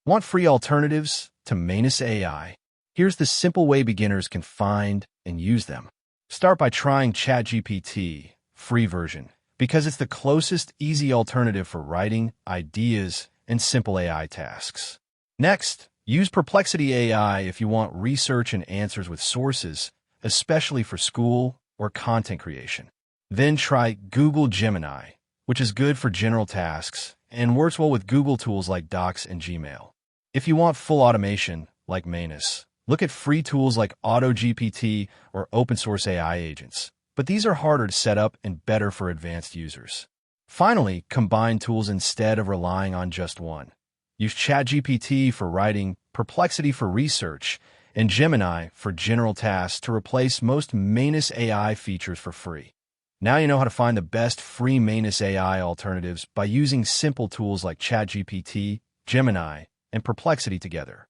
Want free alternatives to Manus AI? Here's the simple way beginners can find and use them. Start by trying ChatGPT, free version, because it's the closest easy alternative for writing, ideas, and simple AI tasks. Next, use Perplexity AI if you want research and answers with sources, especially for school or content creation. Then try Google Gemini, which is good for general tasks and works well with Google tools like Docs and Gmail. If you want full automation, like Manus, look at free tools like AutoGPT or open-source AI agents, but these are harder to set up and better for advanced users. Finally, combine tools instead of relying on just one. Use ChatGPT for writing, Perplexity for research, and Gemini for general tasks to replace most Manus AI features for free. Now you know how to find the best free Manus AI alternatives by using simple tools like ChatGPT, Gemini, and Perplexity together.